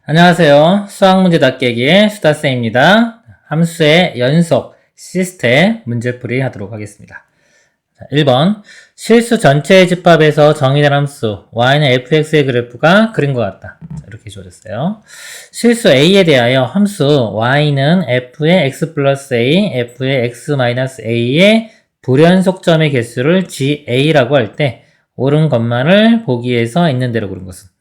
안녕하세요. 수학문제 닷깨기의 수다쌤입니다. 함수의 연속, 시스템 문제풀이 하도록 하겠습니다. 자, 1번. 실수 전체의 집합에서 정의된 함수 y는 fx의 그래프가 그림과 같다. 자, 이렇게 주어졌어요. 실수 a에 대하여 함수 y는 f의 x 플러스 a, f의 x 마이너스 a의 불연속점의 개수를 ga라고 할 때 옳은 것만을 보기 위해서 있는 대로 그린 것은.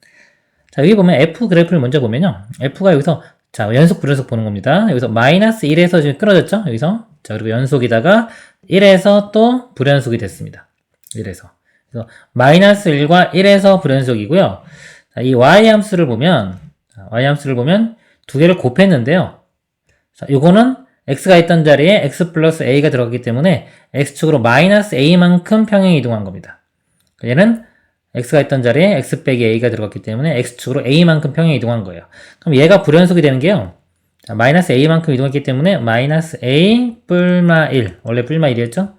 자, 여기 보면 f 그래프를 먼저 보면요. f가 여기서, 자, 연속, 불연속 보는 겁니다. 여기서 마이너스 1에서 지금 끊어졌죠? 여기서. 자, 그리고 연속이다가 1에서 또 불연속이 됐습니다. 1에서. 그래서 마이너스 1과 1에서 불연속이고요. 자, 이 y 함수를 보면 두 개를 곱했는데요. 자, 요거는 x가 있던 자리에 x 플러스 a가 들어갔기 때문에 x축으로 마이너스 a만큼 평행 이동한 겁니다. 얘는 x가 있던 자리에 x 빼기 a가 들어갔기 때문에 x축으로 a만큼 평행 이동한 거예요. 그럼 얘가 불연속이 되는 게요. 자, 마이너스 a만큼 이동했기 때문에 마이너스 a 뿔마 1. 원래 뿔마 1이었죠?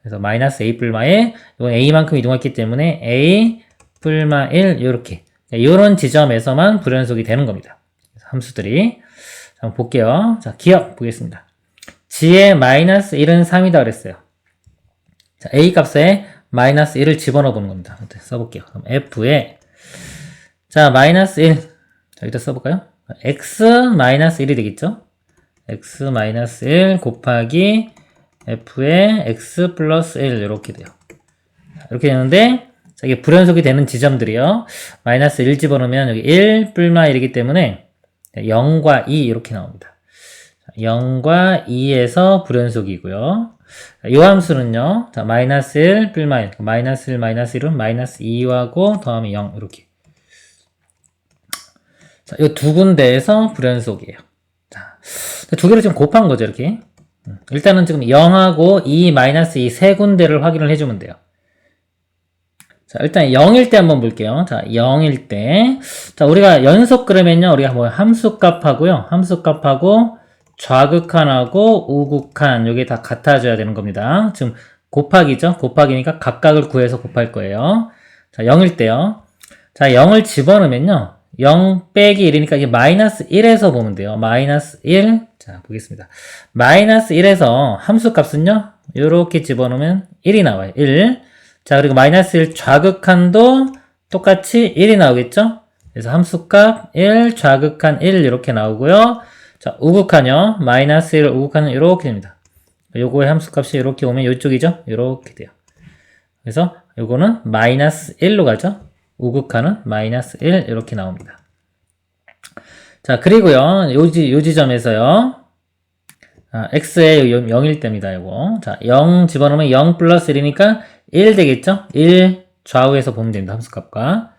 그래서 마이너스 a 뿔마 1. 이건 a만큼 이동했기 때문에 a 뿔마 1. 요렇게. 요런 지점에서만 불연속이 되는 겁니다. 함수들이. 자, 한번 볼게요. 자, 기억 보겠습니다. g의 마이너스 1은 3이다 그랬어요. 자, a 값에 마이너스 1을 집어넣어 보는 겁니다. 써볼게요. 그럼 f에, 자, 마이너스 1. 자, 여기다 써볼까요? x 마이너스 1이 되겠죠? x 마이너스 1 곱하기 f의 x 플러스 1. 이렇게 돼요. 이렇게 되는데, 자, 이게 불연속이 되는 지점들이요. 마이너스 1 집어넣으면 여기 1 뿔마 1이기 때문에 0과 2 이렇게 나옵니다. 0과 2에서 불연속이고요. 이 함수는요, 자, 마이너스 1, 뿔마 1, 마이너스 1, 마이너스 1은 마이너스 2하고 더하면 0, 이렇게. 자, 이 두 군데에서 불연속이에요. 자, 두 개를 지금 곱한 거죠, 이렇게. 일단은 지금 0하고 2, 마이너스 2 세 군데를 확인을 해주면 돼요. 자, 일단 0일 때 한번 볼게요. 자, 0일 때. 자, 우리가 연속 그러면요, 우리가 뭐 함수값하고요, 함수값하고 좌극한하고 우극한 요게 다 같아져야 되는 겁니다. 지금 곱하기죠? 곱하기니까 각각을 구해서 곱할 거예요. 자, 0일 때요. 자, 0을 집어넣으면요. 0 빼기 1이니까 이게 마이너스 1에서 보면 돼요. 마이너스 1. 자, 보겠습니다. 마이너스 1에서 함수값은요. 요렇게 집어넣으면 1이 나와요. 1. 자, 그리고 마이너스 1 좌극한도 똑같이 1이 나오겠죠? 그래서 함수값 1, 좌극한 1 이렇게 나오고요. 자, 우극한요. 마이너스 1 우극한은 이렇게 됩니다. 요거의 함수값이 이렇게 오면 이쪽이죠? 이렇게 돼요. 그래서 요거는 마이너스 1로 가죠. 우극한은 마이너스 1 이렇게 나옵니다. 자, 그리고요. 요 지점에서요. x의 0일 때입니다. 요거. 자, 0 집어넣으면 0 플러스 1이니까 1 되겠죠? 1 좌우에서 보면 됩니다. 함수값과.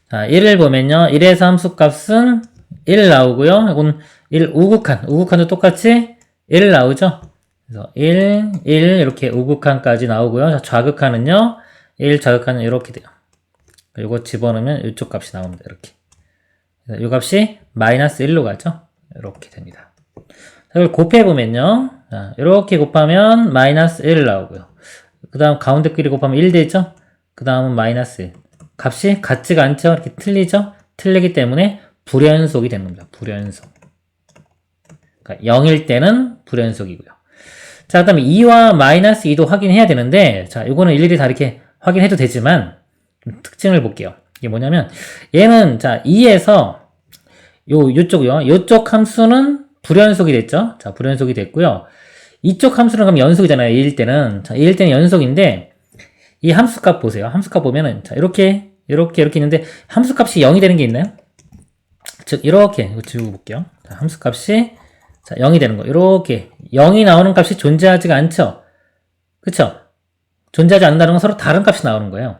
자, 1을 보면요. 1에서 함수값은 1 나오고요. 이건 1 우극한도 똑같이 1 나오죠. 그래서 1 이렇게 우극한까지 나오고요. 자, 좌극한은요. 1 좌극한은 이렇게 돼요. 이거 집어넣으면 이쪽 값이 나옵니다. 이렇게. 이 값이 마이너스 1로 가죠. 이렇게 됩니다. 자, 이걸 곱해보면요. 자, 이렇게 곱하면 마이너스 1 나오고요. 그 다음 가운데끼리 곱하면 1 되죠. 그 다음은 마이너스 1. 값이 같지가 않죠. 이렇게 틀리죠. 틀리기 때문에 불연속이 되는 겁니다. 불연속. 그러니까 0일 때는 불연속이고요. 자, 그 다음에 2와 마이너스 2도 확인해야 되는데, 자, 요거는 일일이 다 이렇게 확인해도 되지만, 특징을 볼게요. 이게 뭐냐면, 얘는, 자, 2에서, 요쪽이요. 요쪽 함수는 불연속이 됐죠? 자, 불연속이 됐고요. 이쪽 함수는 그럼 연속이잖아요. 2일 때는. 자, 2일 때는 연속인데, 이 함수값 보세요. 함수값 보면은, 자, 이렇게 있는데, 함수값이 0이 되는 게 있나요? 즉, 이렇게, 이거 지우고 볼게요. 자, 함수값이, 자, 0이 되는 거. 이렇게 0이 나오는 값이 존재하지가 않죠. 그쵸? 존재하지 않는다는 건 서로 다른 값이 나오는 거예요.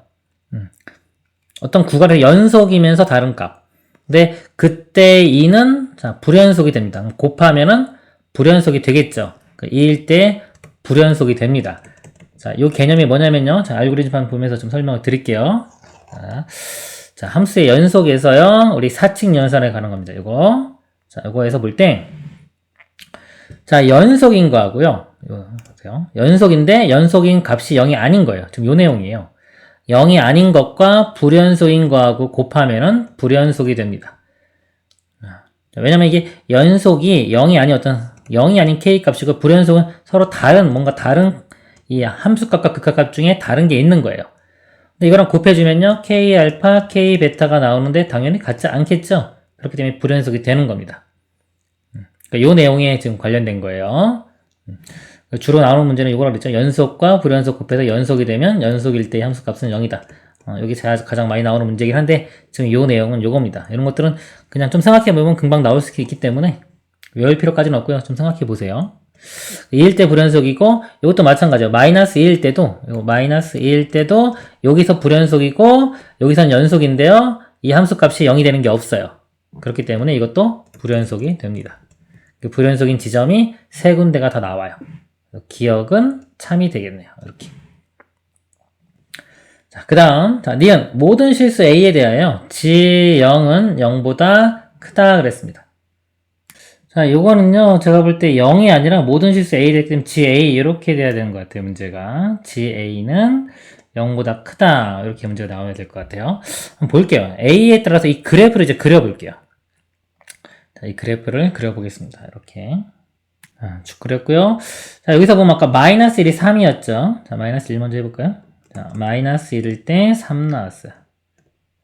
어떤 구간의 연속이면서 다른 값. 근데 그때 2는 자, 불연속이 됩니다. 곱하면은 불연속이 되겠죠. 2일 때 불연속이 됩니다. 자, 요 개념이 뭐냐면요. 자, 알고리즘판 보면서 좀 설명을 드릴게요. 자, 함수의 연속에서요. 우리 사칙 연산에 가는 겁니다. 요거. 자, 요거에서 볼 때 자, 연속인 거하고요. 이거 보세요. 연속인데 연속인 값이 0이 아닌 거예요. 지금 요 내용이에요. 0이 아닌 것과 불연속인 거하고 곱하면은 불연속이 됩니다. 왜냐면 이게 연속이 0이 아닌 어떤 0이 아닌 k 값이고 불연속은 서로 다른 뭔가 다른 이 함수값과 극합값 중에 다른 게 있는 거예요. 근데 이거랑 곱해주면요 k 알파, k 베타가 나오는데 당연히 같지 않겠죠. 그렇기 때문에 불연속이 되는 겁니다. 그러니까 이 내용에 지금 관련된 거예요. 주로 나오는 문제는 이거라고 그랬죠. 연속과 불연속 곱해서 연속이 되면 연속일 때의 함수값은 0이다. 여기 가장 많이 나오는 문제긴 한데 지금 이 내용은 요겁니다. 이런 것들은 그냥 좀 생각해보면 금방 나올 수 있기 때문에 외울 필요까지는 없고요. 좀 생각해보세요. 2일 때 불연속이고 이것도 마찬가지예요. 마이너스 2일 때도 마이너스 2일 때도 여기서 불연속이고 여기선 연속인데요. 이 함수값이 0이 되는 게 없어요. 그렇기 때문에 이것도 불연속이 됩니다. 그 불연속인 지점이 세 군데가 다 나와요. 기억은 참이 되겠네요. 이렇게. 자, 그 다음, 니은, 모든 실수 A에 대하여 G0은 0보다 크다 그랬습니다. 자, 요거는요, 제가 볼 때 0이 아니라 모든 실수 A 되기 때문에 GA 이렇게 돼야 되는 것 같아요, 문제가. GA는 0보다 크다. 이렇게 문제가 나와야 될 것 같아요. 한번 볼게요. A에 따라서 이 그래프를 이제 그려볼게요. 자, 이 그래프를 그려보겠습니다. 이렇게. 쭉 그렸고요. 자, 여기서 보면 아까 마이너스 1이 3이었죠. 자, 마이너스 1 먼저 해볼까요? 자, 마이너스 1일 때 3 나왔어요.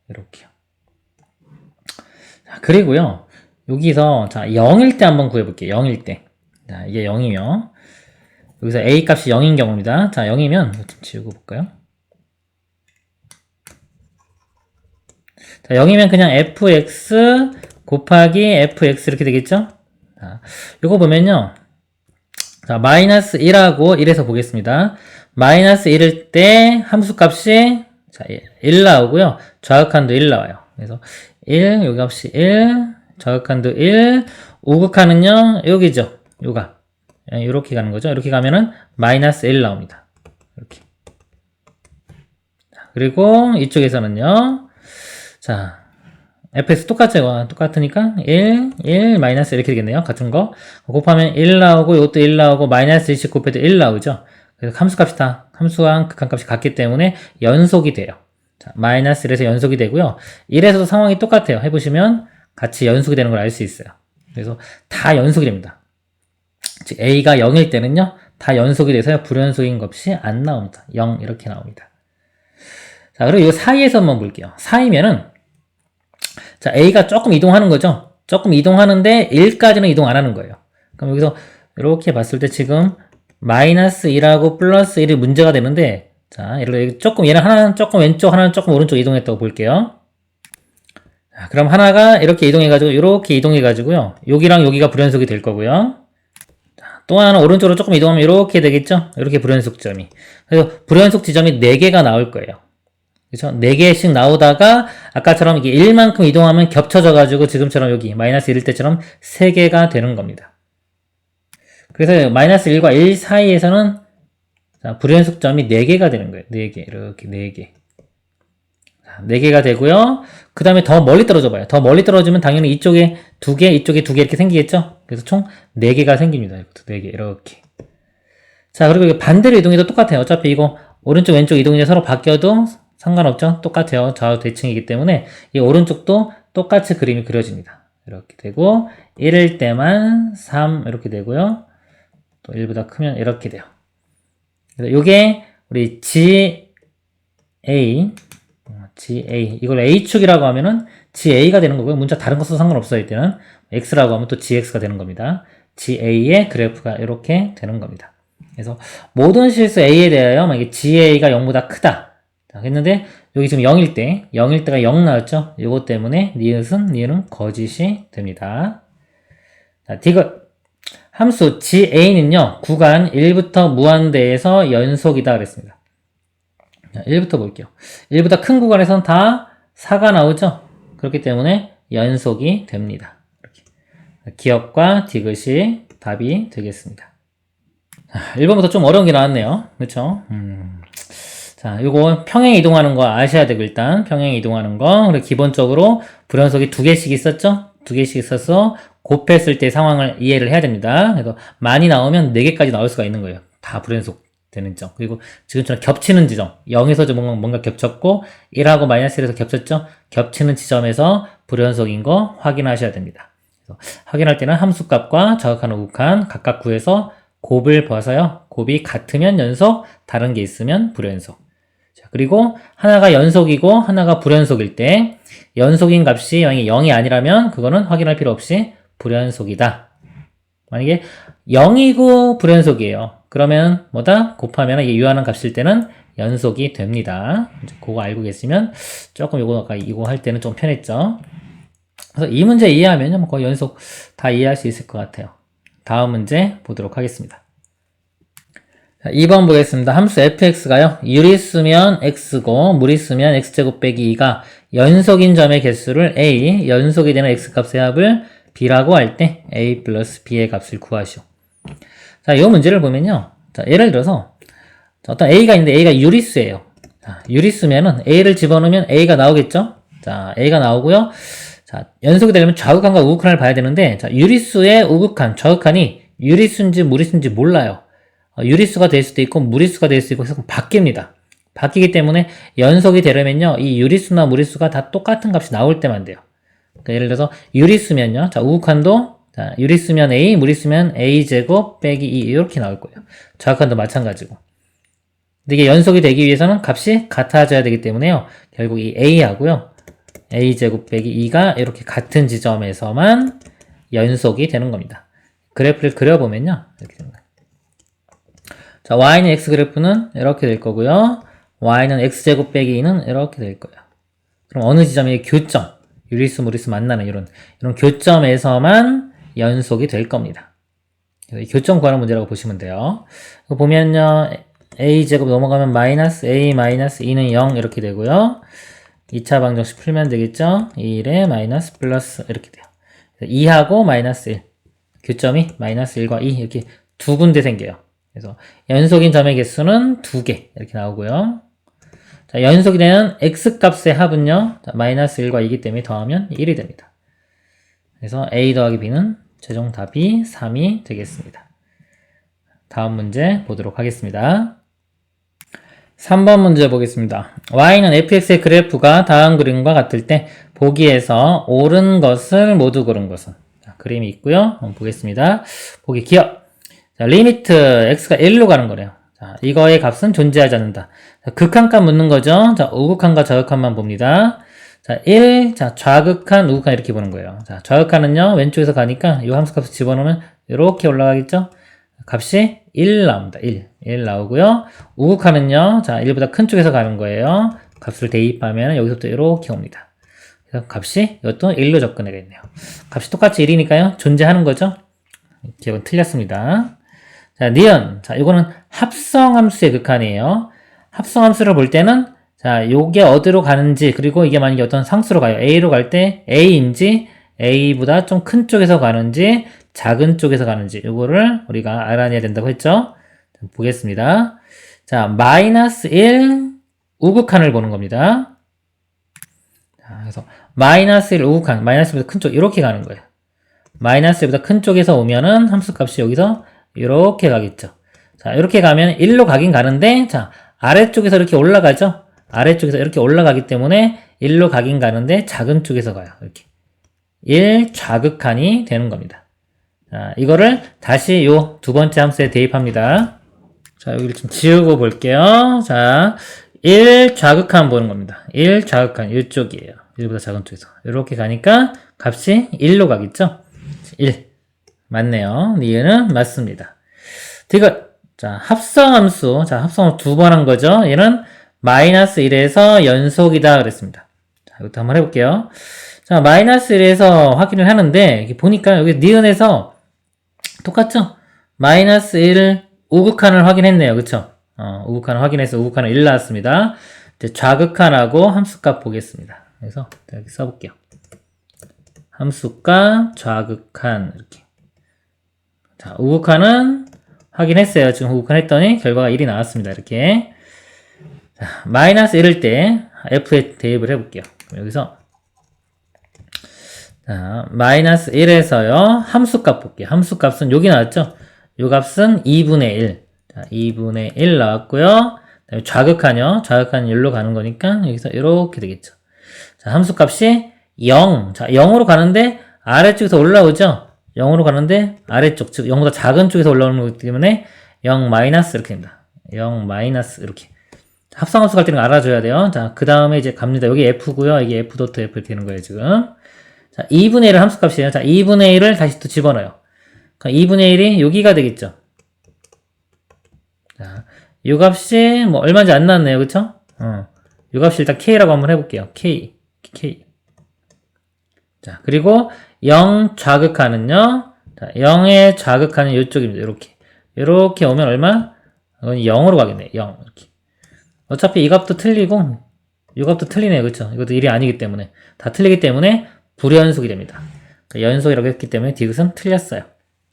이렇게요. 자, 그리고요. 여기서, 자, 0일 때 한번 구해볼게요. 0일 때. 자, 이게 0이요. 여기서 A 값이 0인 경우입니다. 자, 0이면, 좀 지우고 볼까요? 자, 0이면 그냥 fx 곱하기 fx 이렇게 되겠죠? 자, 요거 보면요. 자, 마이너스 1하고 1에서 보겠습니다. 마이너스 1일 때 함수값이 자, 1 나오고요. 좌극한도 1 나와요. 그래서 1, 여기 값이 1, 좌극한도 1, 우극한은요, 여기죠. 요가. 이렇게 가는 거죠. 이렇게 가면은 마이너스 1 나옵니다. 이렇게. 자, 그리고 이쪽에서는요. 자, fx 똑같으니까 1, 1, 마이너스 이렇게 되겠네요. 같은 거. 곱하면 1 나오고, 이것도 1 나오고, 마이너스 1씩 곱해도 1 나오죠. 그래서 함수값이 다, 함수랑 극한값이 같기 때문에 연속이 돼요. 자, 마이너스 1에서 연속이 되고요. 1에서도 상황이 똑같아요. 해보시면 같이 연속이 되는 걸 알 수 있어요. 그래서 다 연속이 됩니다. 즉, A가 0일 때는요, 다 연속이 돼서요, 불연속인 값이 안 나옵니다. 0 이렇게 나옵니다. 자, 그리고 이 사이에서 한번 볼게요. 사이면은, 자, A가 조금 이동하는 거죠? 조금 이동하는데 1까지는 이동 안 하는 거예요. 그럼 여기서 이렇게 봤을 때 지금 마이너스 1하고 플러스 1이 문제가 되는데, 자, 예를 들어 조금 얘는 하나는 조금 왼쪽, 하나는 조금 오른쪽 이동했다고 볼게요. 자, 그럼 하나가 이렇게 이동해가지고 이렇게 이동해가지고요. 여기랑 여기가 불연속이 될 거고요. 자, 또 하나는 오른쪽으로 조금 이동하면 이렇게 되겠죠? 이렇게 불연속 지점이. 그래서 불연속 지점이 4개가 나올 거예요. 그쵸? 4개씩 나오다가 아까처럼 이게 1만큼 이동하면 겹쳐져 가지고 지금처럼 여기 마이너스 1일 때처럼 3개가 되는 겁니다. 그래서 마이너스 1과 1 사이에서는 자, 불연속점이 4개가 되는 거예요. 4개. 이렇게 4개. 자, 4개가 되고요. 그 다음에 더 멀리 떨어져 봐요. 더 멀리 떨어지면 당연히 이쪽에 2개, 이쪽에 2개 이렇게 생기겠죠? 그래서 총 4개가 생깁니다. 이것도 4개. 이렇게. 자, 그리고 반대로 이동해도 똑같아요. 어차피 이거 오른쪽, 왼쪽 이동이 서로 바뀌어도 상관없죠? 똑같아요. 좌우 대칭이기 때문에 이 오른쪽도 똑같이 그림이 그려집니다. 이렇게 되고 1일 때만 3 이렇게 되고요. 또 1보다 크면 이렇게 돼요. 그래서 이게 우리 GA 이걸 A축이라고 하면은 GA가 되는 거고요. 문자 다른 거 써도 상관없어요. 이때는 X라고 하면 또 GX가 되는 겁니다. GA의 그래프가 이렇게 되는 겁니다. 그래서 모든 실수 A에 대하여 만약에 GA가 0보다 크다 했는데 여기 지금 0일 때가 0 나왔죠? 이것 때문에 니은은 거짓이 됩니다. 자, 디귿 함수 GA는요 구간 1부터 무한대에서 연속이다 그랬습니다. 자, 1부터 볼게요. 1보다 큰 구간에선 다 4가 나오죠? 그렇기 때문에 연속이 됩니다. 이렇게. 기억과 디귿이 답이 되겠습니다. 자, 1번부터 좀 어려운 게 나왔네요. 그렇죠? 자, 요거 평행 이동하는 거 아셔야 되고 일단 평행 이동하는 거 그리고 기본적으로 불연속이 2개씩 있었죠? 2개씩 있어서 곱했을 때 상황을 이해를 해야 됩니다. 그래서 많이 나오면 4개까지 나올 수가 있는 거예요. 다 불연속 되는 점. 그리고 지금처럼 겹치는 지점 0에서 뭔가 겹쳤고 1하고 마이너스 1에서 겹쳤죠? 겹치는 지점에서 불연속인 거 확인하셔야 됩니다. 그래서 확인할 때는 함수값과 자극한 우극한 각각 구해서 곱을 봐서요. 곱이 같으면 연속, 다른 게 있으면 불연속. 자, 그리고 하나가 연속이고 하나가 불연속일 때 연속인 값이 만약에 0이 아니라면 그거는 확인할 필요 없이 불연속이다. 만약에 0이고 불연속이에요. 그러면 뭐다? 곱하면 이게 유한한 값일 때는 연속이 됩니다. 이제 그거 알고 계시면 조금 이거 할 때는 좀 편했죠. 그래서 이 문제 이해하면요, 뭐 거의 연속 다 이해할 수 있을 것 같아요. 다음 문제 보도록 하겠습니다. 자, 2번 보겠습니다. 함수 fx가요, 유리수면 x고 무리수면 x제곱 빼기 2가 연속인 점의 개수를 a, 연속이 되는 x값의 합을 b라고 할 때 a 플러스 b의 값을 구하시오. 자, 이 문제를 보면요. 자, 예를 들어서 어떤 a가 있는데 a가 유리수예요. 자, 유리수면은 a를 집어넣으면 a가 나오겠죠? 자, a가 나오고요. 자, 연속이 되려면 좌극한과 우극한을 봐야 되는데, 자, 유리수의 우극한, 좌극한이 유리수인지 무리수인지 몰라요. 유리수가 될 수도 있고 무리수가 될 수도 있고 해서 바뀝니다. 바뀌기 때문에 연속이 되려면요, 이 유리수나 무리수가 다 똑같은 값이 나올 때만 돼요. 그러니까 예를 들어서 유리수면요, 자, 우극한도 자, 유리수면 a, 무리수면 a제곱 빼기 2 이렇게 나올 거예요. 좌극한도 마찬가지고. 근데 이게 연속이 되기 위해서는 값이 같아져야 되기 때문에요. 결국 이 a하고요, a제곱 빼기 2가 이렇게 같은 지점에서만 연속이 되는 겁니다. 그래프를 그려보면요, 이렇게 됩니다. 자, y는 x 그래프는 이렇게 될 거고요. y는 x제곱 빼기 2는 이렇게 될 거예요. 그럼 어느 지점이 교점, 유리수, 무리수 만나는 이런 교점에서만 연속이 될 겁니다. 교점 구하는 문제라고 보시면 돼요. 이거 보면요, a제곱 넘어가면 마이너스 a 마이너스 2는 0 이렇게 되고요. 2차 방정식 풀면 되겠죠? 1에 마이너스 플러스 이렇게 돼요. 2하고 마이너스 1. 교점이 마이너스 1과 2 이렇게 두 군데 생겨요. 그래서 연속인 점의 개수는 2개 이렇게 나오고요. 자, 연속이 되는 x값의 합은요, 자, 마이너스 1과 2이기 때문에 더하면 1이 됩니다. 그래서 a 더하기 b는 최종 답이 3이 되겠습니다. 다음 문제 보도록 하겠습니다. 3번 문제 보겠습니다. y는 fx의 그래프가 다음 그림과 같을 때 보기에서 옳은 것을 모두 고른 것은, 자, 그림이 있고요. 한번 보겠습니다. 보기 기억. 자, 리미트 x가 1로 가는 거래요. 자, 이거의 값은 존재하지 않는다. 자, 극한값 묻는 거죠. 자, 우극한과 좌극한만 봅니다. 자, 1, 자, 좌극한, 우극한 이렇게 보는 거예요. 자, 좌극한은요, 왼쪽에서 가니까 이 함수값을 집어넣으면 이렇게 올라가겠죠? 값이 1 나옵니다. 1 나오고요. 우극한은요, 자, 1보다 큰 쪽에서 가는 거예요. 값을 대입하면 여기서부터 이렇게 옵니다. 그래서 값이 이것도 1로 접근하겠네요. 값이 똑같이 1이니까요, 존재하는 거죠? 기억은 틀렸습니다. 자, 니은. 자, 이거는 합성함수의 극한이에요. 합성함수를 볼 때는, 자, 요게 어디로 가는지, 그리고 이게 만약에 어떤 상수로 가요. A로 갈 때, A인지, A보다 좀 큰 쪽에서 가는지, 작은 쪽에서 가는지, 요거를 우리가 알아내야 된다고 했죠? 보겠습니다. 자, 마이너스 1 우극한을 보는 겁니다. 자, 그래서 마이너스 1 우극한, 마이너스 1보다 큰 쪽, 이렇게 가는 거예요. 마이너스 1보다 큰 쪽에서 오면은 함수값이 여기서 이렇게 가겠죠. 자, 이렇게 가면 1로 가긴 가는데, 자, 아래쪽에서 이렇게 올라가죠? 아래쪽에서 이렇게 올라가기 때문에 1로 가긴 가는데 작은 쪽에서 가요. 이렇게. 1 좌극한이 되는 겁니다. 자, 이거를 다시 요 두 번째 함수에 대입합니다. 자, 여기를 좀 지우고 볼게요. 자, 1 좌극한 보는 겁니다. 1 좌극한, 이쪽이에요. 1보다 작은 쪽에서. 이렇게 가니까 값이 1로 가겠죠? 1. 맞네요. 니은은 맞습니다. 이거, 자, 합성함수. 자, 합성함수 두 번 한 거죠. 얘는 마이너스 1에서 연속이다 그랬습니다. 자, 이것도 한번 해볼게요. 자, 마이너스 1에서 확인을 하는데, 보니까 여기 니은에서 똑같죠? 마이너스 1 우극한을 확인했네요. 그쵸? 우극한을 확인해서 우극한은 1 나왔습니다. 이제 좌극한하고 함수값 보겠습니다. 그래서 이렇게 써볼게요. 함수값, 좌극한, 이렇게. 자, 우극한은 확인했어요. 지금 우극한 했더니 결과가 1이 나왔습니다. 이렇게. 자, 마이너스 1일 때 f에 대입을 해볼게요. 여기서 자, 마이너스 1에서요. 함수값 볼게요. 함수값은 여기 나왔죠? 요 값은 2분의 1. 자, 2분의 1 나왔고요. 좌극한요. 좌극한 1로 가는 거니까 여기서 이렇게 되겠죠. 자, 함수값이 0. 자, 0으로 가는데 아래쪽에서 올라오죠? 0으로 가는데 아래쪽, 즉 0보다 작은 쪽에서 올라오는 거기 때문에 0 마이너스 이렇게 됩니다. 0 마이너스 이렇게. 합성함수 갈 때는 알아줘야 돼요. 자, 그 다음에 이제 갑니다. 여기 F고요. 이게 F 도트 F 이렇게 되는 거예요, 지금. 자, 2분의 1은 함수값이에요. 자, 2분의 1을 다시 또 집어넣어요. 그러니까 2분의 1이 여기가 되겠죠. 자, 요 값이 뭐 얼마인지 안 나왔네요. 그쵸? 요 값이 일단 K라고 한번 해볼게요. K. 자, 그리고 0 좌극하는요. 자, 0의 좌극하는 요쪽입니다. 요렇게 오면 얼마? 이건 0으로 가겠네. 0. 이렇게. 어차피 이 값도 틀리고, 이 값도 틀리네요. 그쵸? 이것도 1이 아니기 때문에. 다 틀리기 때문에 불연속이 됩니다. 그러니까 연속이라고 했기 때문에 디귿은 틀렸어요.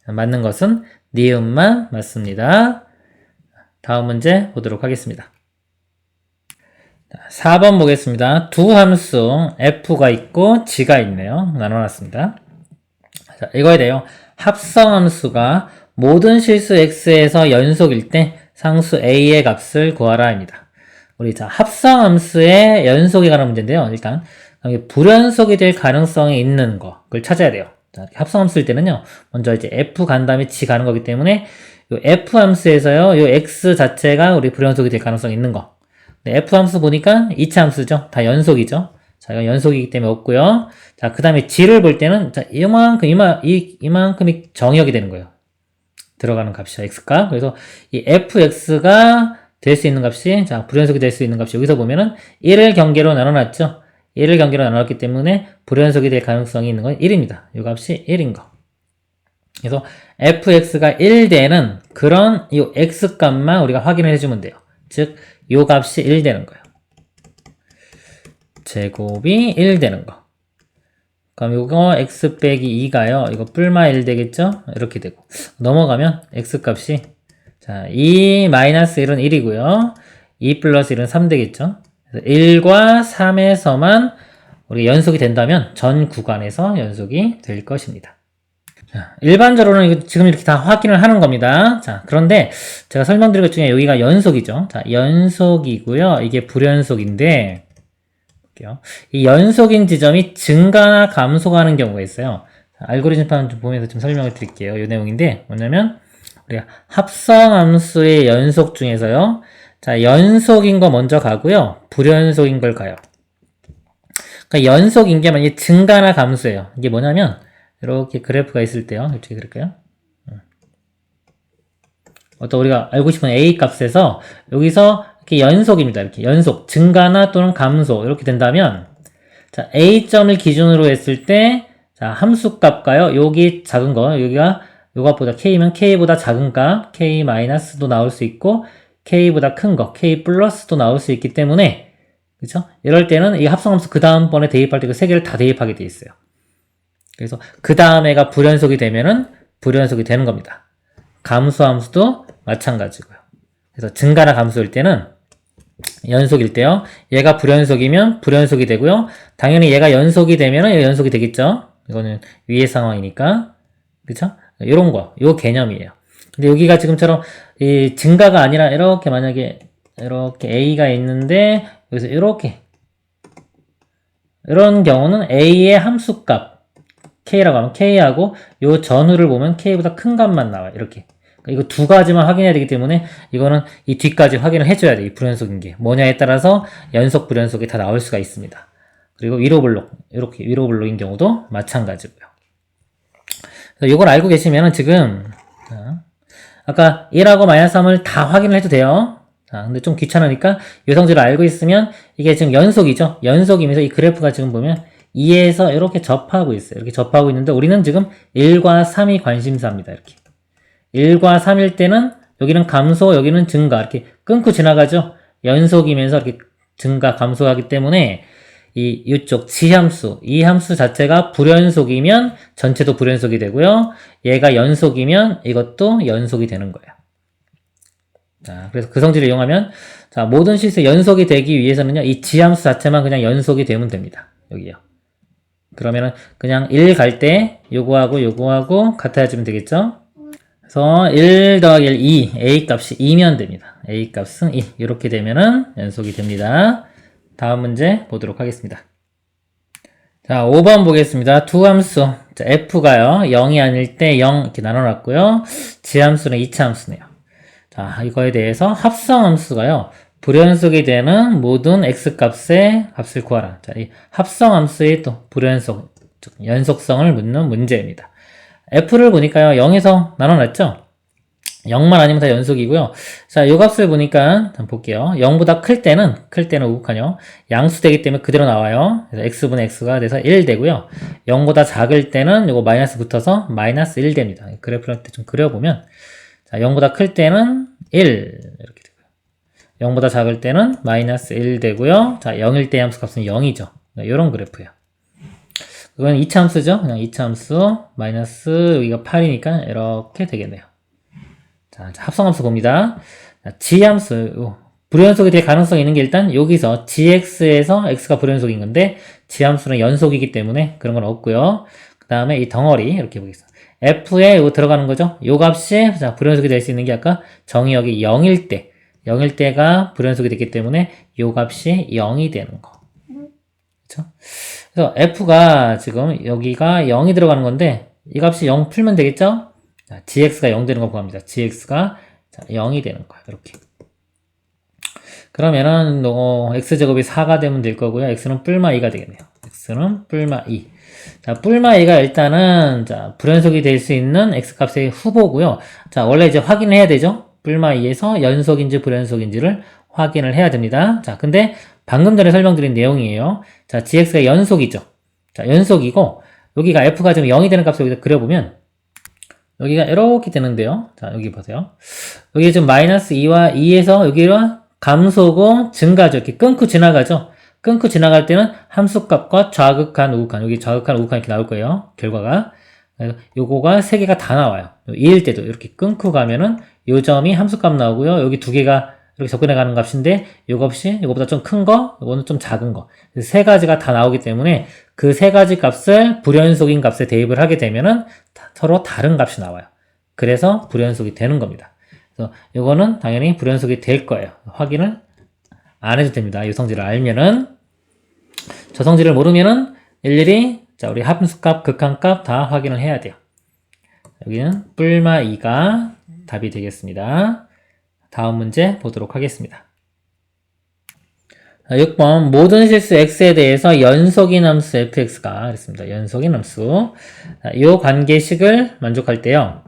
맞는 것은 니은만 맞습니다. 다음 문제 보도록 하겠습니다. 4번 보겠습니다. 두 함수 f가 있고 g가 있네요. 나눠놨습니다. 자, 이거에 대해요. 합성함수가 모든 실수 x에서 연속일 때 상수 a의 값을 구하라입니다. 우리 자 합성함수의 연속에 관한 문제인데요. 일단 불연속이 될 가능성이 있는 거 그걸 찾아야 돼요. 자, 합성함수일 때는요. 먼저 이제 f 간 다음에 g 가는 거기 때문에 요 f 함수에서요. 요 x 자체가 우리 불연속이 될 가능성이 있는 거. 네, f 함수 보니까 2차 함수죠. 다 연속이죠. 자, 이건 연속이기 때문에 없고요. 자, 그 다음에 g를 볼 때는 자, 이만큼이 정역이 되는 거예요. 들어가는 값이죠. x값. 그래서 이 fx가 될 수 있는 값이 자, 불연속이 될 수 있는 값이 여기서 보면은 1을 경계로 나눠놨죠. 1을 경계로 나눴기 때문에 불연속이 될 가능성이 있는 건 1입니다. 이 값이 1인 거. 그래서 fx가 1 되는 그런 이 x값만 우리가 확인을 해주면 돼요. 즉, 이 값이 1 되는 거예요. 제곱이 1 되는 거. 그럼 이거 x 빼기 2가요. 이거 뿔마 1 되겠죠? 이렇게 되고. 넘어가면 x값이 자, 2 마이너스 1은 1이고요. 2 플러스 1은 3 되겠죠? 그래서 1과 3에서만 우리가 연속이 된다면 전 구간에서 연속이 될 것입니다. 자, 일반적으로는 지금 이렇게 다 확인을 하는 겁니다. 자, 그런데 제가 설명드린 것 중에 여기가 연속이죠. 자, 연속이고요. 이게 불연속인데, 볼게요. 이 연속인 지점이 증가나 감소하는 경우가 있어요. 자, 알고리즘판 좀 보면서 좀 설명을 드릴게요. 이 내용인데, 뭐냐면, 우리가 합성함수의 연속 중에서요. 자, 연속인 거 먼저 가고요. 불연속인 걸 가요. 그러니까 연속인 게 만약에 증가나 감소예요. 이게 뭐냐면, 이렇게 그래프가 있을 때요. 이렇게 그릴까요? 어떤 우리가 알고 싶은 A 값에서 여기서 이렇게 연속입니다. 이렇게 연속, 증가나 또는 감소 이렇게 된다면 자, A점을 기준으로 했을 때 자, 함수 값가요. 여기 작은 거, 여기가 요것보다 K면 K보다 작은 값, K 마이너스도 나올 수 있고 K보다 큰 거, K 플러스도 나올 수 있기 때문에 그렇죠? 이럴 때는 이 합성함수 그 다음번에 대입할 때 그 세 개를 다 대입하게 돼 있어요. 그래서 그 다음에가 불연속이 되면은 불연속이 되는 겁니다. 감소함수도 마찬가지고요. 그래서 증가나 감소일 때는 연속일 때요. 얘가 불연속이면 불연속이 되고요. 당연히 얘가 연속이 되면은 연속이 되겠죠. 이거는 위의 상황이니까. 그쵸? 요런 거, 요 개념이에요. 근데 여기가 지금처럼 이 증가가 아니라 이렇게 만약에 이렇게 A가 있는데 여기서 이렇게 이런 경우는 A의 함수값 K라고 하면 K하고 요 전후를 보면 K보다 큰 값만 나와요. 이렇게. 이거 두 가지만 확인해야 되기 때문에 이거는 이 뒤까지 확인을 해줘야 돼요. 이 불연속인 게. 뭐냐에 따라서 연속 불연속이 다 나올 수가 있습니다. 그리고 위로 블록, 이렇게 위로 블록인 경우도 마찬가지고요. 그래서 이걸 알고 계시면은 지금 아까 1하고 마이너스 3을 다 확인을 해도 돼요. 자, 근데 좀 귀찮으니까 이 성질을 알고 있으면 이게 지금 연속이죠. 연속이면서 이 그래프가 지금 보면 2에서 이렇게 접하고 있어요. 이렇게 접하고 있는데 우리는 지금 1과 3이 관심사입니다. 이렇게. 1과 3일 때는 여기는 감소, 여기는 증가 이렇게 끊고 지나가죠. 연속이면서 이렇게 증가, 감소하기 때문에 이쪽 지함수, 이 함수 자체가 불연속이면 전체도 불연속이 되고요. 얘가 연속이면 이것도 연속이 되는 거예요. 자, 그래서 그 성질을 이용하면 자, 모든 실수 연속이 되기 위해서는요. 이 지함수 자체만 그냥 연속이 되면 됩니다. 여기요. 그러면은 그냥 1 갈 때 요거하고 같아지면 되겠죠? 그래서 1 더하기 1, 2, A 값이 2면 됩니다. A 값은 2. 이렇게 되면은 연속이 됩니다. 다음 문제 보도록 하겠습니다. 자, 5번 보겠습니다. 두 함수. 자, f가요, 0이 아닐 때 0 이렇게 나눠놨고요. 지함수는 이차함수네요. 자, 이거에 대해서 합성함수가요, 불연속이 되는 모든 x값의 값을 구하라. 자, 이 합성함수의 또 불연속, 즉 연속성을 묻는 문제입니다. f를 보니까요, 0에서 나눠놨죠? 0만 아니면 다 연속이고요. 자, 요 값을 보니까 한번 볼게요. 0보다 클 때는 우극한요, 양수되기 때문에 그대로 나와요. 그래서 x분의 x가 돼서 1 되고요. 0보다 작을 때는 요거 마이너스 붙어서 마이너스 1 됩니다. 그래프를 할 때 좀 그려보면, 자, 0보다 클 때는 1 이렇게 되고요. 0보다 작을 때는 마이너스 1 되고요. 자, 0일 때 함수값은 0이죠. 요런 그래프예요. 그건 2차 함수죠. 그냥 2차 함수 마이너스 여기가 8이니까 이렇게 되겠네요. 자, 합성함수 봅니다. g함수, 불연속이 될 가능성이 있는 게 일단 여기서 gx에서 x가 불연속인 건데, g함수는 연속이기 때문에 그런 건 없고요. 그 다음에 이 덩어리 이렇게 보겠습니다. f에 이거 들어가는 거죠. 요 값이, 자, 불연속이 될 수 있는 게 아까 정의역이 0일 때, 0일 때가 불연속이 됐기 때문에 요 값이 0이 되는 거. 그렇죠? 그래서 f가 지금 여기가 0이 들어가는 건데, 이 값이 0 풀면 되겠죠? 자, gx가 0 되는 거 구합니다. gx가 0이 되는 거야. 이렇게. 그러면은 x제곱이 4가 되면 될 거고요. x는 뿔마 2가 되겠네요. x는 뿔마 2. 자, 뿔마 2가 일단은, 자, 불연속이 될 수 있는 x값의 후보고요. 자, 원래 이제 확인을 해야 되죠. 뿔마 2에서 연속인지 불연속인지를 확인을 해야 됩니다. 자, 근데 방금 전에 설명드린 내용이에요. 자, gx가 연속이죠. 자, 연속이고, 여기가 f가 지금 0이 되는 값을 여기다 그려보면, 여기가 이렇게 되는데요. 자, 여기 보세요. 여기 지금 마이너스 2와 2에서 여기가 감소고 증가죠. 이렇게 끊고 지나가죠. 끊고 지나갈 때는 함수값과 좌극한, 우극한, 여기 좌극한, 우극한 이렇게 나올 거예요. 결과가. 요거가 3개가 다 나와요. 2일 때도 이렇게 끊고 가면은 요 점이 함수값 나오고요. 여기 2개가 이렇게 접근해 가는 값인데, 요 값이 요거보다 좀 큰 거, 요거는 좀 작은 거. 3가지가 다 나오기 때문에 그 3가지 값을 불연속인 값에 대입을 하게 되면은 서로 다른 값이 나와요. 그래서 불연속이 되는 겁니다. 그래서 요거는 당연히 불연속이 될 거예요. 확인을 안 해도 됩니다. 이 성질을 알면은. 저 성질을 모르면은 일일이, 자, 우리 함수값, 극한값 다 확인을 해야 돼요. 여기는 뿔마 2가 답이 되겠습니다. 다음 문제 보도록 하겠습니다. 6번, 모든 실수 x에 대해서 연속인 함수 fx가 그랬습니다. 연속인 함수. 이 관계식을 만족할 때요,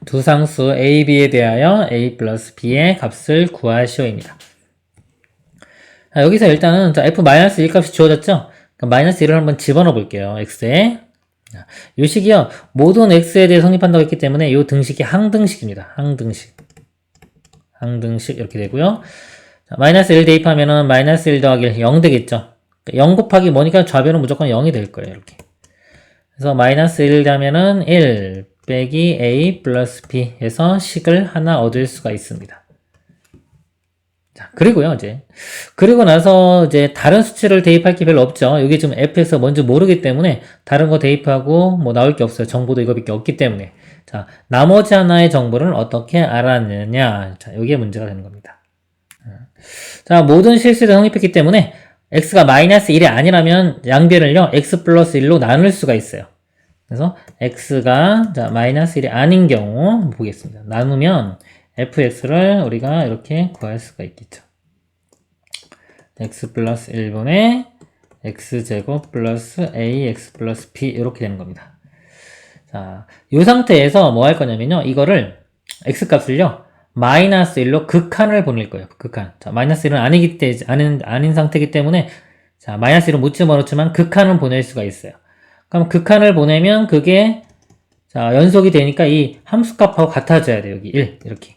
두 상수 a, b에 대하여 a 플러스 b의 값을 구하시오입니다. 여기서 일단은, 자, f-1 값이 주어졌죠? 그럼 마이너스 1을 한번 집어넣어 볼게요. x에. 이 식이요, 모든 x에 대해 성립한다고 했기 때문에 이 등식이 항등식입니다. 항등식. 항등식 이렇게 되고요. 자, 마이너스 1 대입하면은 마이너스 1 더하기 1, 0 되겠죠. 0 곱하기 뭐니까 좌변은 무조건 0이 될 거예요. 이렇게. 그래서 마이너스 1 되면은 1 빼기 a 플러스 b 해서 식을 하나 얻을 수가 있습니다. 자, 그리고요, 이제. 그리고 나서 이제 다른 수치를 대입할 게 별로 없죠. 여기 지금 fx가 뭔지 모르기 때문에 다른 거 대입하고 뭐 나올 게 없어요. 정보도 이거밖에 없기 때문에. 자, 나머지 하나의 정보를 어떻게 알았느냐. 자, 여기에 문제가 되는 겁니다. 자, 모든 실수를 성립했기 때문에 x가 마이너스 1이 아니라면 양변을요, x 플러스 1로 나눌 수가 있어요. 그래서 x가, 자, 마이너스 1이 아닌 경우 보겠습니다. 나누면 fx를 우리가 이렇게 구할 수가 있겠죠. x 플러스 1분의 x제곱 플러스 ax 플러스 b 이렇게 되는 겁니다. 자, 이 상태에서 뭐 할 거냐면요, 이거를 x값을요, 마이너스 1로 극한을 보낼 거예요. 극한. 자, 마이너스 1은 아닌 상태이기 때문에, 자, 마이너스 1은 못 집어넣지만 극한은 보낼 수가 있어요. 그럼 극한을 보내면 그게, 자, 연속이 되니까 이 함수값하고 같아져야 돼요. 여기 1. 이렇게.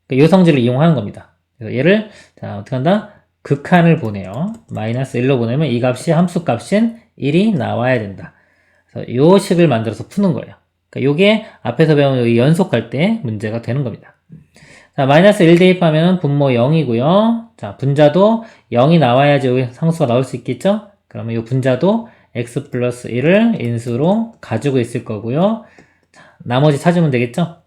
그러니까 이 성질을 이용하는 겁니다. 그래서 얘를, 자, 어떻게 한다? 극한을 보내요. 마이너스 1로 보내면 이 값이 함수값인 1이 나와야 된다. 그래서 이 식을 만들어서 푸는 거예요. 그러니까 요게 앞에서 배운 여기 연속할 때 문제가 되는 겁니다. 자, 마이너스 1 대입하면 분모 0이고요. 자, 분자도 0이 나와야지 여기 상수가 나올 수 있겠죠? 그러면 이 분자도 x 플러스 1을 인수로 가지고 있을 거고요. 자, 나머지 찾으면 되겠죠?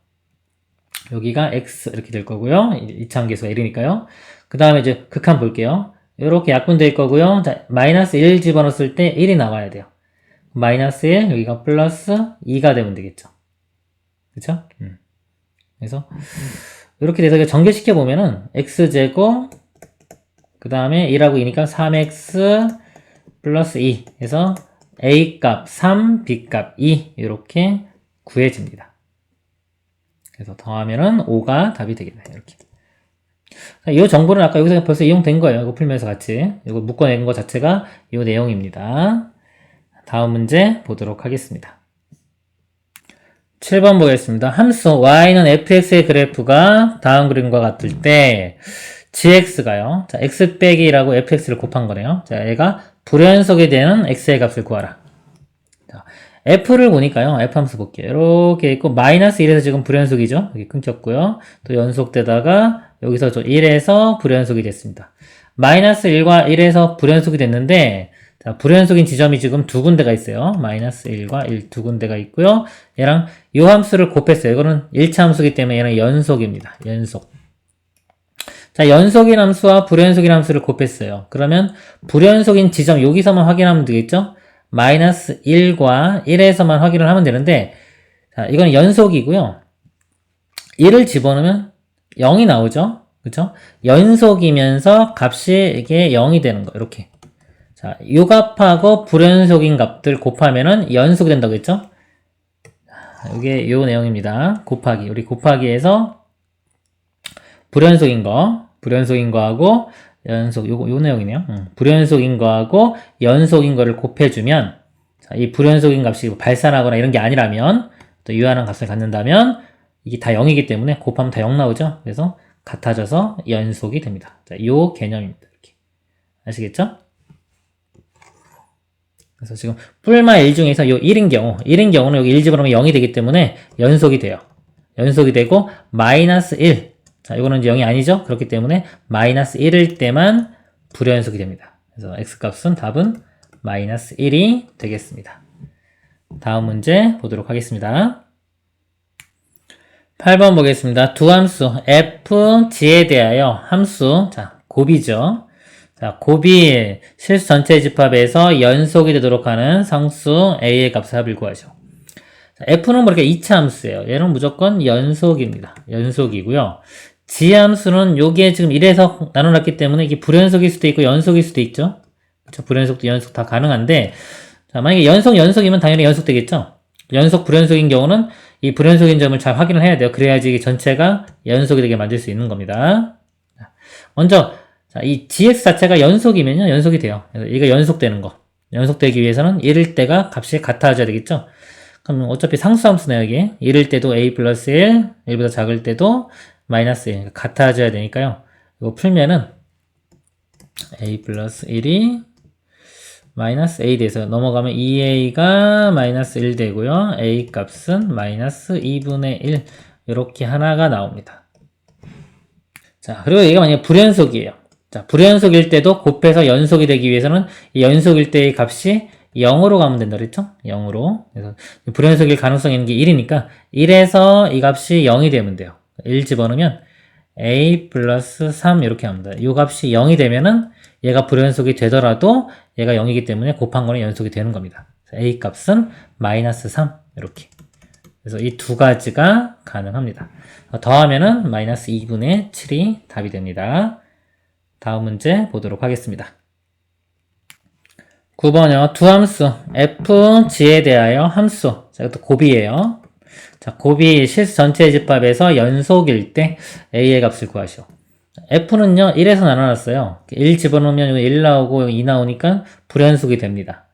여기가 x 이렇게 될 거고요. 이차함계수가 1이니까요. 그 다음에 이제 극한 볼게요. 이렇게 약분될 거고요. 자, 마이너스 1 집어넣었을 때 1이 나와야 돼요. 마이너스 1, 여기가 플러스 2가 되면 되겠죠. 그쵸? 그래서, 이렇게 돼서 전개시켜 보면은, x제곱, 그 다음에 1하고 2니까 3x 플러스 2 해서 a 값 3, b 값 2, 이렇게 구해집니다. 그래서 더하면은 5가 답이 되겠네. 이렇게. 이 정보는 아까 여기서 벌써 이용된 거예요. 이거 풀면서 같이. 이거 묶어낸 거 자체가 이 내용입니다. 다음 문제 보도록 하겠습니다. 7번 보겠습니다. 함수 y는 fx의 그래프가 다음 그림과 같을 때 gx가요. 자, x 빼기라고 fx를 곱한 거네요. 자, 얘가 불연속이 되는 x의 값을 구하라. 자, f를 보니까요. f 함수 볼게요. 이렇게 있고 마이너스 1에서 지금 불연속이죠. 여기 끊겼고요. 또 연속되다가 여기서 저 1에서 불연속이 됐습니다. 마이너스 1과 1에서 불연속이 됐는데 자, 불연속인 지점이 지금 두 군데가 있어요. 마이너스 1과 1 두 군데가 있고요. 얘랑 이 함수를 곱했어요. 이거는 1차 함수이기 때문에 얘는 연속입니다. 연속. 자, 연속인 함수와 불연속인 함수를 곱했어요. 그러면 불연속인 지점 여기서만 확인하면 되겠죠? 마이너스 1과 1에서만 확인을 하면 되는데 자, 이건 연속이고요. 1을 집어넣으면 0이 나오죠? 그쵸? 연속이면서 값이 이게 0이 되는 거 이렇게. 자, 요 값하고 불연속인 값들 곱하면은 연속이 된다고 했죠? 이게 요 내용입니다. 곱하기. 우리 곱하기에서 불연속인 거하고 연속, 요 내용이네요. 불연속인 거하고 연속인 거를 곱해주면, 자, 이 불연속인 값이 발산하거나 이런 게 아니라면, 또 유한한 값을 갖는다면, 이게 다 0이기 때문에 곱하면 다 0 나오죠? 그래서 같아져서 연속이 됩니다. 자, 요 개념입니다. 이렇게. 아시겠죠? 그래서 지금 뿔마 1 중에서 요 1인 경우는 여기 1 집어넣으면 0이 되기 때문에 연속이 돼요. 연속이 되고, 마이너스 1. 자, 이거는 이제 0이 아니죠? 그렇기 때문에 마이너스 1일 때만 불연속이 됩니다. 그래서 x값은 답은 마이너스 1이 되겠습니다. 다음 문제 보도록 하겠습니다. 8번 보겠습니다. 두 함수 f, g에 대하여 함수, 자, 곱이죠. 자, 곱이 실수 전체 집합에서 연속이 되도록 하는 상수 a의 값을 합을 구하죠. 자, f는 뭐 이렇게 2차 함수예요. 얘는 무조건 연속입니다. 연속이고요. g 함수는 여기에 지금 1에서 나눠놨기 때문에 이게 불연속일 수도 있고 연속일 수도 있죠. 그렇죠? 불연속도 연속 다 가능한데, 자, 만약에 연속이면 당연히 연속되겠죠. 연속, 불연속인 경우는 이 불연속인 점을 잘 확인을 해야 돼요. 그래야지 이게 전체가 연속이 되게 만들 수 있는 겁니다. 먼저, 자, 이 gx 자체가 연속이면요, 연속이 돼요. 그래서 이게 연속되는 거. 연속되기 위해서는 1일 때가 값이 같아져야 되겠죠. 그럼 어차피 상수함수네요, 이게. 1일 때도 a 플러스 1, 1보다 작을 때도 마이너스 1. 같아져야 되니까요. 이거 풀면은 a 플러스 1이 마이너스 a 돼서 넘어가면 2a가 마이너스 1 되고요. a 값은 마이너스 2분의 1. 이렇게 하나가 나옵니다. 자, 그리고 얘가 만약에 불연속이에요. 자, 불연속일 때도 곱해서 연속이 되기 위해서는 이 연속일 때의 값이 0으로 가면 된다 그랬죠? 0으로. 그래서 불연속일 가능성이 있는 게 1이니까 1에서 이 값이 0이 되면 돼요. 1 집어넣으면 a 플러스 3 이렇게 합니다. 이 값이 0이 되면은 얘가 불연속이 되더라도 얘가 0이기 때문에 곱한 거는 연속이 되는 겁니다. a 값은 마이너스 3 이렇게. 그래서 이 두 가지가 가능합니다. 더하면은 마이너스 2분의 7이 답이 됩니다. 다음 문제 보도록 하겠습니다. 9번이요. 두 함수 f, g에 대하여 함수. 자, 이것도 곱이에요. 자, 곱이 실수 전체 집합에서 연속일 때 a의 값을 구하시오. f는요, 1에서 나눠놨어요. 1 집어넣으면 1 나오고 2 나오니까 불연속이 됩니다.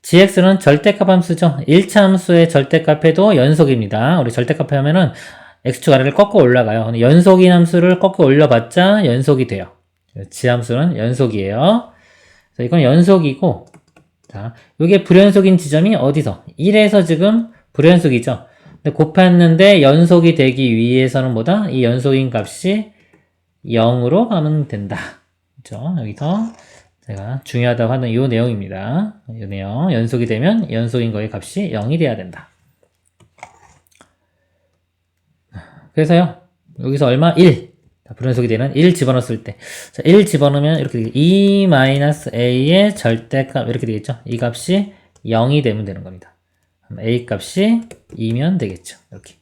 gx는 절대값 함수죠. 1차 함수의 절대값에도 연속입니다. 우리 절대값 하면은 x축 아래를 꺾어 올라가요. 연속인 함수를 꺾어 올려봤자 연속이 돼요. g 함수는 연속이에요. 그래서 이건 연속이고, 자, 이게 불연속인 지점이 어디서? 1에서 지금 불연속이죠. 근데 곱했는데 연속이 되기 위해서는 뭐다? 이 연속인 값이 0으로 가면 된다. 그죠? 여기서 제가 중요하다고 하는 이 내용입니다. 이 내용. 연속이 되면 연속인 거의 값이 0이 돼야 된다. 그래서요, 여기서 얼마? 1. 불연속이 되는 1 집어넣었을 때. 자, 1 집어넣으면 이렇게 되겠죠. E-A의 절대값, 이렇게 되겠죠. 이 값이 0이 되면 되는 겁니다. A 값이 2면 되겠죠. 이렇게.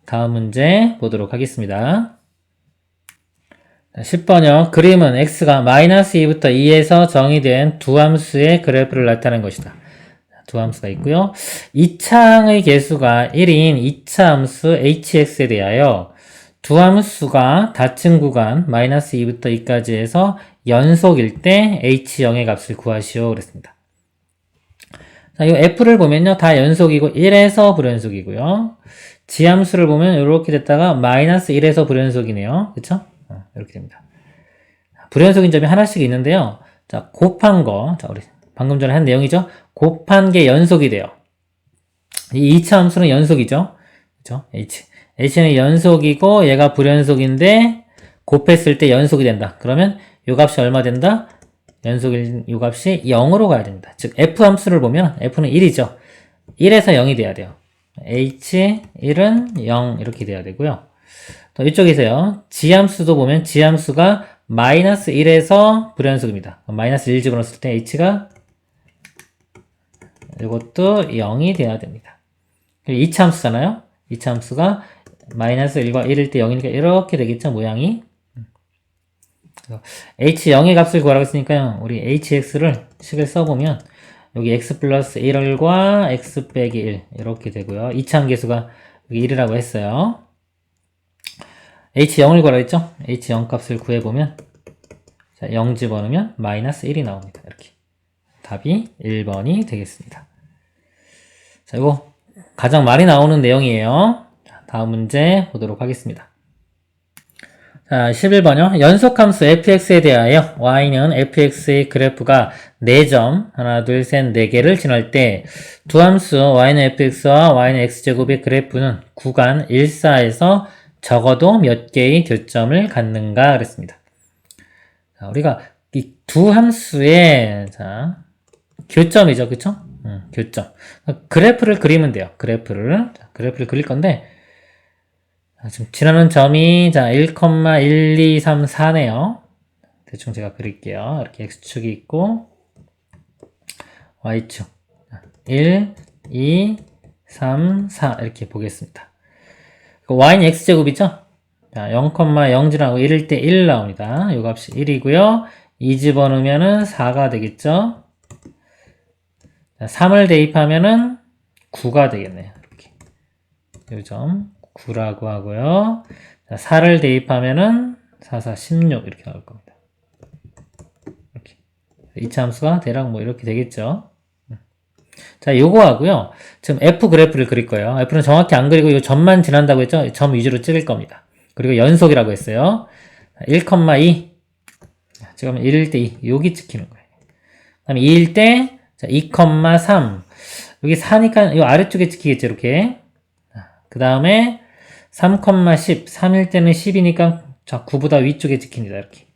다음 문제 보도록 하겠습니다. 10번이요. 그림은 x가 마이너스 2부터 2에서 정의된 두 함수의 그래프를 나타낸 것이다. 두 함수가 있고요. 2차항의 개수가 1인 2차 함수 hx에 대하여 두 함수가 닫힌 구간 마이너스 2부터 2까지 해서 연속일 때 h0의 값을 구하시오 그랬습니다. 자, 이 f를 보면요. 다 연속이고 1에서 불연속이고요. 지함수를 보면 이렇게 됐다가 마이너스 1에서 불연속이네요. 그쵸? 이렇게 됩니다. 불연속인 점이 하나씩 있는데요. 자, 곱한 거. 자, 우리 방금 전에 한 내용이죠. 곱한 게 연속이 돼요. 이 2차 함수는 연속이죠. 그쵸? h는 연속이고 얘가 불연속인데 곱했을 때 연속이 된다. 그러면 이 값이 얼마 된다? 연속일 이 값이 0으로 가야 됩니다. 즉 f 함수를 보면 f는 1이죠. 1에서 0이 돼야 돼요. h1은 0 이렇게 돼야 되고요. 또 이쪽에서요. 지함수도 보면 지함수가 마이너스 1에서 불연속입니다. 마이너스 1 집어넣었을 때 h가 이것도 0이 돼야 됩니다. 2차 함수잖아요. 2차 함수가 마이너스 1과 1일 때 0이니까 이렇게 되겠죠. 모양이. h0의 값을 구하라고 했으니까요. 우리 hx를 식을 써보면 여기 x 플러스 1과 x 빼기 1 이렇게 되고요. 2차항 개수가 여기 1이라고 했어요. h0을 구하라고 했죠. h0 값을 구해보면 자, 0 집어넣으면 마이너스 1이 나옵니다. 이렇게 답이 1번이 되겠습니다. 자, 이거 가장 많이 나오는 내용이에요. 자, 다음 문제 보도록 하겠습니다. 자, 11번이요. 연속함수 fx에 대하여 y는 fx의 그래프가 4점, 하나, 둘, 셋, 4개를 지날 때 두 함수 y는 fx와 y는 x제곱의 그래프는 구간 1, 4에서 적어도 몇 개의 교점을 갖는가 그랬습니다. 자, 우리가 이 두 함수의 자, 교점이죠. 그쵸? 교점. 그래프를 그리면 돼요. 그래프를 그릴 건데 지금 지나는 점이 자 1,1, 2, 3, 4네요. 대충 제가 그릴게요. 이렇게 x축이 있고 y축 1, 2, 3, 4 이렇게 보겠습니다. y는 x제곱이죠? 자, 0,0 지나고 1일 때 1 나옵니다. 이 값이 1이고요. 2 집어넣으면은 4가 되겠죠? 자, 3을 대입하면은 9가 되겠네요. 이렇게. 이 점 9라고 하고요. 자, 4를 대입하면은 4, 4, 16 이렇게 나올 겁니다. 이렇게. 2차 함수가 대략 뭐 이렇게 되겠죠. 자, 요거 하고요. 지금 F 그래프를 그릴 거예요. F는 정확히 안 그리고 이 점만 지난다고 했죠? 점 위주로 찍을 겁니다. 그리고 연속이라고 했어요. 1,2. 지금 1일 때 2. 여기 찍히는 거예요. 그 다음에 2일 때 2,3. 여기 4니까 이 아래쪽에 찍히겠죠, 이렇게. 그 다음에 3,10. 3일 때는 10이니까 자, 9보다 위쪽에 찍힙니다, 이렇게.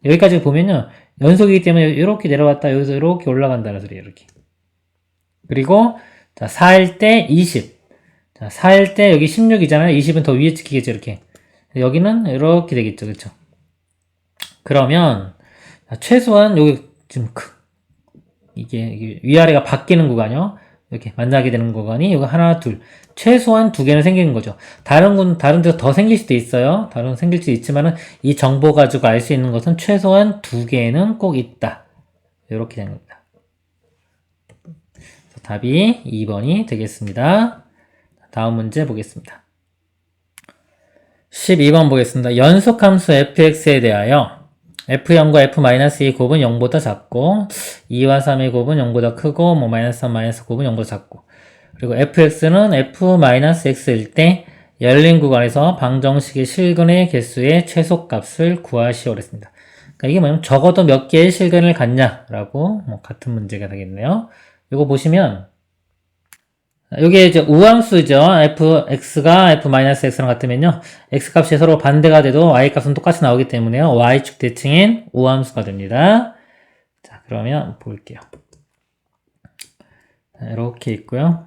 여기까지 보면요. 연속이기 때문에 이렇게 내려왔다, 여기서 이렇게 올라간다는 소리예요, 이렇게. 그리고 자, 4일 때 20. 자, 4일 때 여기 16이잖아요. 20은 더 위에 찍히겠죠, 이렇게. 여기는 이렇게 되겠죠, 그렇죠? 그러면 자, 최소한 여기 지금 이게 위아래가 바뀌는 구간이요. 이렇게 만나게 되는 구간이 여기 하나, 둘. 최소한 2개는 생기는 거죠. 다른 데서 더 생길 수도 있어요. 다른 생길 수도 있지만은 이 정보 가지고 알 수 있는 것은 최소한 2개는 꼭 있다. 이렇게 되는 겁니다. 답이 2번이 되겠습니다. 다음 문제 보겠습니다. 12번 보겠습니다. 연속함수 fx에 대하여 f0과 f-2의 곱은 0보다 작고 2와 3의 곱은 0보다 크고 뭐 -3, -곱은 0보다 작고 그리고 fx는 f-x일 때 열린 구간에서 방정식의 실근의 개수의 최소값을 구하시오 그랬습니다. 그러니까 이게 뭐냐면 적어도 몇 개의 실근을 갖냐라고 뭐 같은 문제가 되겠네요. 이거 보시면 이게 이제 우함수죠. fx가 f-x랑 같으면요. x값이 서로 반대가 돼도 y값은 똑같이 나오기 때문에요. y축 대칭인 우함수가 됩니다. 자, 그러면 볼게요. 자, 이렇게 있고요.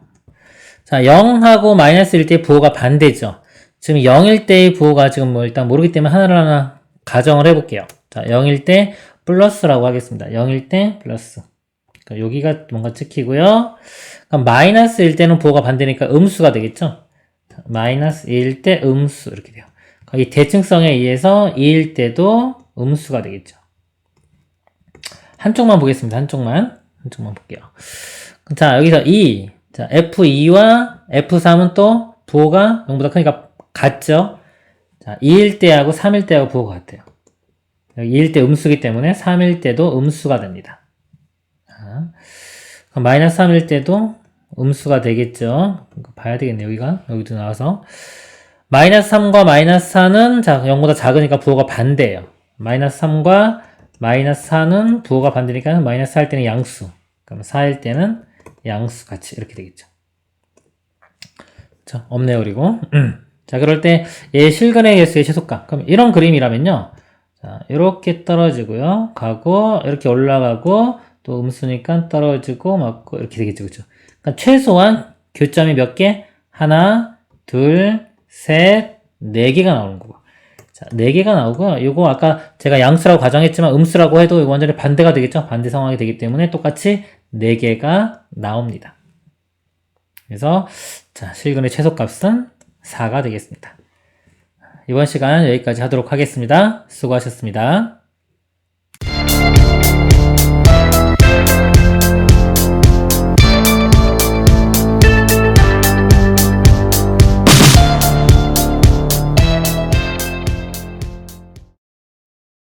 자, 0하고 -일 때 부호가 반대죠. 지금 0일 때의 부호가 지금 뭐 일단 모르기 때문에 하나를 하나 가정을 해볼게요. 자, 0일 때 플러스라고 하겠습니다. 0일 때 플러스. 그러니까 여기가 뭔가 찍히고요. 그럼 마이너스 1 때는 부호가 반대니까 음수가 되겠죠? 자, 마이너스 1 때 음수 이렇게 돼요. 이 대칭성에 의해서 2일 때도 음수가 되겠죠. 한쪽만 보겠습니다. 한쪽만 볼게요. 자, 여기서 2. 자, F2와 F3은 또 부호가 0보다 크니까 같죠? 자, 2일 때하고 3일 때하고 부호가 같아요. 2일 때 음수기 때문에 3일 때도 음수가 됩니다. 자, 그럼 마이너스 3일 때도 음수가 되겠죠? 봐야 되겠네요. 여기도 나와서. 마이너스 3과 마이너스 4는 자, 0보다 작으니까 부호가 반대예요. 마이너스 3과 마이너스 4는 부호가 반대니까 마이너스 4일 때는 양수. 그럼 4일 때는 양수 같이 이렇게 되겠죠. 자, 없네요. 그리고 자, 그럴 때 얘 실근의 개수의 최소값. 그럼 이런 그림이라면요. 자, 이렇게 떨어지고요. 가고 이렇게 올라가고 또 음수니까 떨어지고 맞고 이렇게 되겠죠. 그렇죠? 그러니까 최소한 교점이 몇 개? 하나, 둘, 셋, 네 개가 나오는 거고. 자, 네 개가 나오고요. 요거 아까 제가 양수라고 가정했지만 음수라고 해도 이거 완전히 반대가 되겠죠? 반대 상황이 되기 때문에 똑같이 네 개가 나옵니다. 그래서 자, 실근의 최소값은 4가 되겠습니다. 이번 시간 여기까지 하도록 하겠습니다. 수고하셨습니다.